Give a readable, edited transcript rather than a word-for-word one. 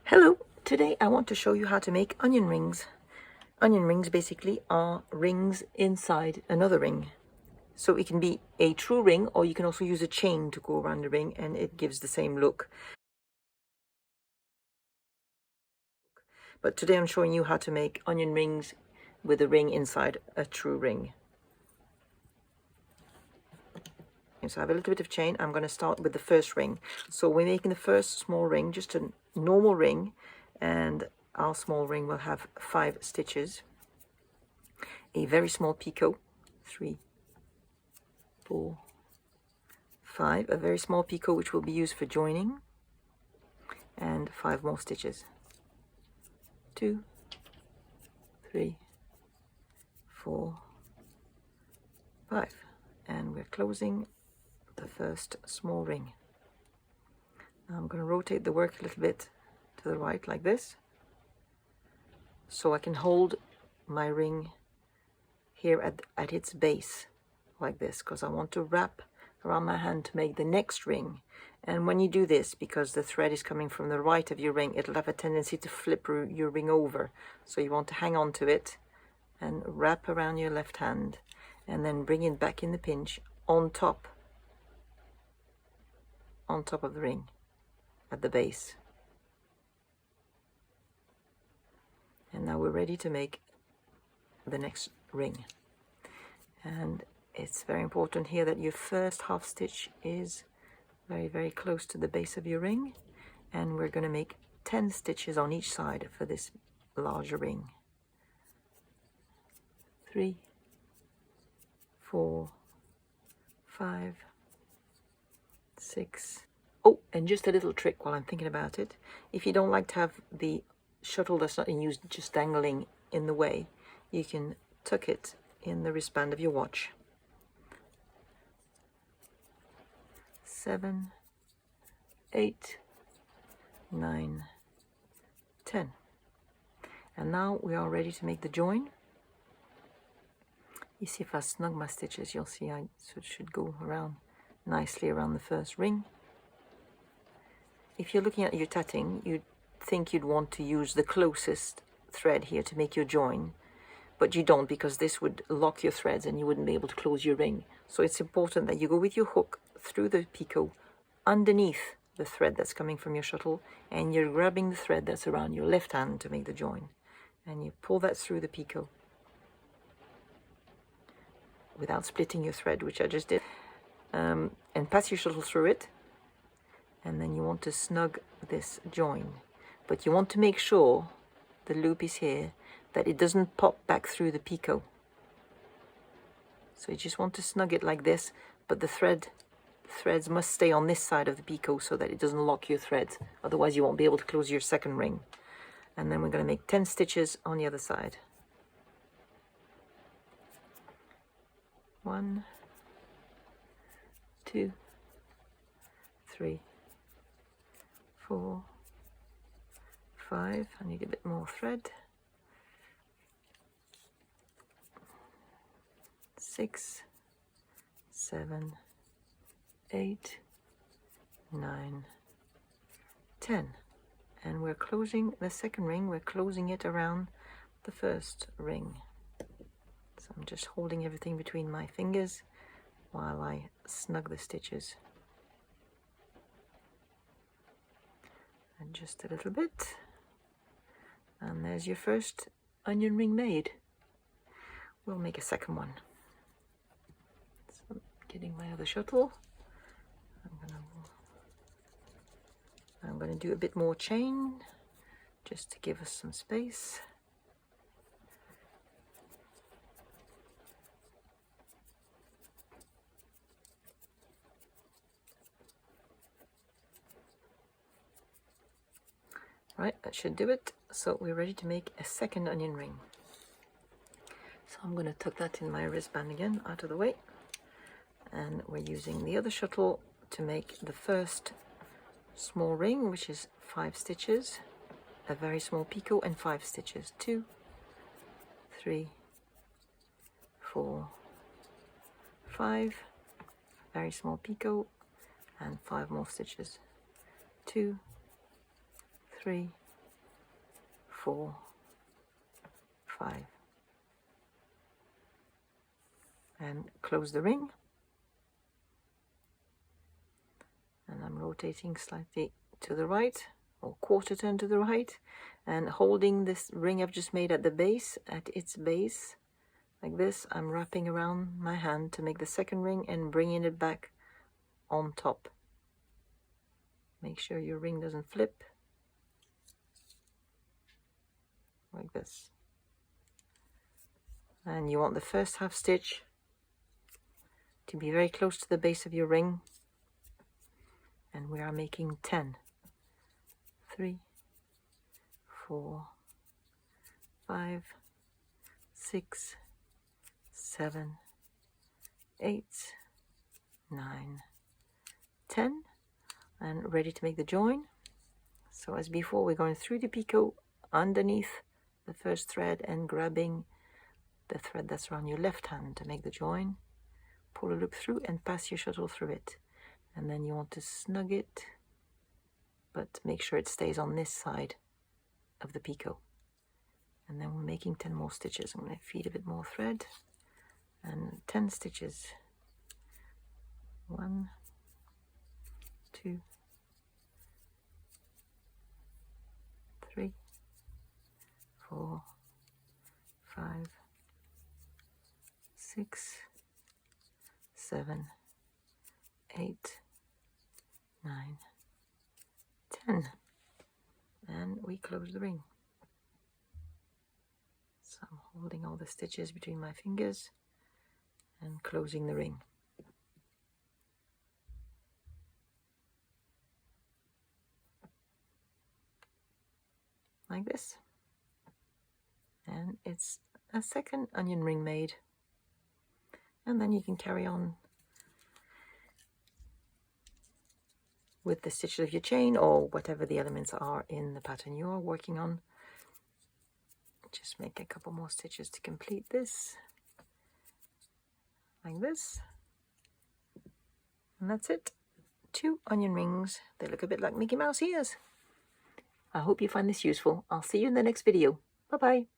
Hello, today I want to show you how to make onion rings. Onion rings basically are rings inside another ring. So it can be a true ring, or you can also use a chain to go around the ring and it gives the same look. But today I'm showing you how to make onion rings with a ring inside a true ring. So I have a little bit of chain. I'm going to start with the first ring. So we're making the first small ring, just a normal ring, and our small ring will have 5 stitches. A very small picot, 3, 4, 5, a very small picot which will be used for joining, and 5 more stitches, 2, 3, 4, 5, and we're closing the first small ring. Now I'm going to rotate the work a little bit to the right like this, so I can hold my ring here at its base like this, because I want to wrap around my hand to make the next ring. And when you do this, because the thread is coming from the right of your ring, it'll have a tendency to flip your ring over, so you want to hang on to it and wrap around your left hand and then bring it back in the pinch on top of the ring at the base. And now we're ready to make the next ring. And it's very important here that your first half stitch is very, very close to the base of your ring, and we're going to make 10 stitches on each side for this larger ring. 3, 4, 5, 6. Oh, and just a little trick while I'm thinking about it. If you don't like to have the shuttle that's not in use just dangling in the way, you can tuck it in the wristband of your watch. 7, 8, 9, 10. And now we are ready to make the join. You see, if I snug my stitches, you'll see I should go around nicely around the first ring. If you're looking at your tatting, you'd think you'd want to use the closest thread here to make your join, but you don't, because this would lock your threads and you wouldn't be able to close your ring. So it's important that you go with your hook through the picot underneath the thread that's coming from your shuttle, and you're grabbing the thread that's around your left hand to make the join, and you pull that through the picot without splitting your thread, which I just did, and pass your shuttle through it, and then you want to snug this join, but you want to make sure the loop is here, that it doesn't pop back through the picot. So you just want to snug it like this, but the threads must stay on this side of the picot so that it doesn't lock your threads, otherwise you won't be able to close your second ring. And then we're going to make 10 stitches on the other side. 1, 2, 3, 4, 5. I need a bit more thread. 6, 7, 8, 9, 10. And we're closing the second ring, we're closing it around the first ring. So I'm just holding everything between my fingers while I snug the stitches. And just a little bit. And there's your first onion ring made. We'll make a second one. So I'm getting my other shuttle. I'm going to do a bit more chain just to give us some space. Right, that should do it. So we're ready to make a second onion ring. So I'm going to tuck that in my wristband again, out of the way. And we're using the other shuttle to make the first small ring, which is 5 stitches, a very small picot and 5 stitches. 2, 3, 4, 5, very small picot and 5 more stitches. 2, 3, 4, 5, and close the ring. And I'm rotating slightly to the right, or quarter turn to the right, and holding this ring I've just made at the base, at its base, like this. I'm wrapping around my hand to make the second ring and bringing it back on top. Make sure your ring doesn't flip, like this. And you want the first half stitch to be very close to the base of your ring, and we are making 10. 3, 4, 5, 6, 7, 8, 9, 10, and ready to make the join. So as before, we're going through the picot underneath the first thread and grabbing the thread that's around your left hand to make the join. Pull a loop through and pass your shuttle through it, and then you want to snug it, but make sure it stays on this side of the picot. And then we're making 10 more stitches. I'm going to feed a bit more thread, and 10 stitches. 1, 2, 3, 4, 5, 6, 7, 8, 9, 10, and we close the ring. So I'm holding all the stitches between my fingers and closing the ring. Like this. And it's a second onion ring made. And then you can carry on with the stitches of your chain or whatever the elements are in the pattern you are working on. Just make a couple more stitches to complete this, like this, and that's it. 2 onion rings. They look a bit like Mickey Mouse ears. I hope you find this useful. I'll see you in the next video. Bye bye.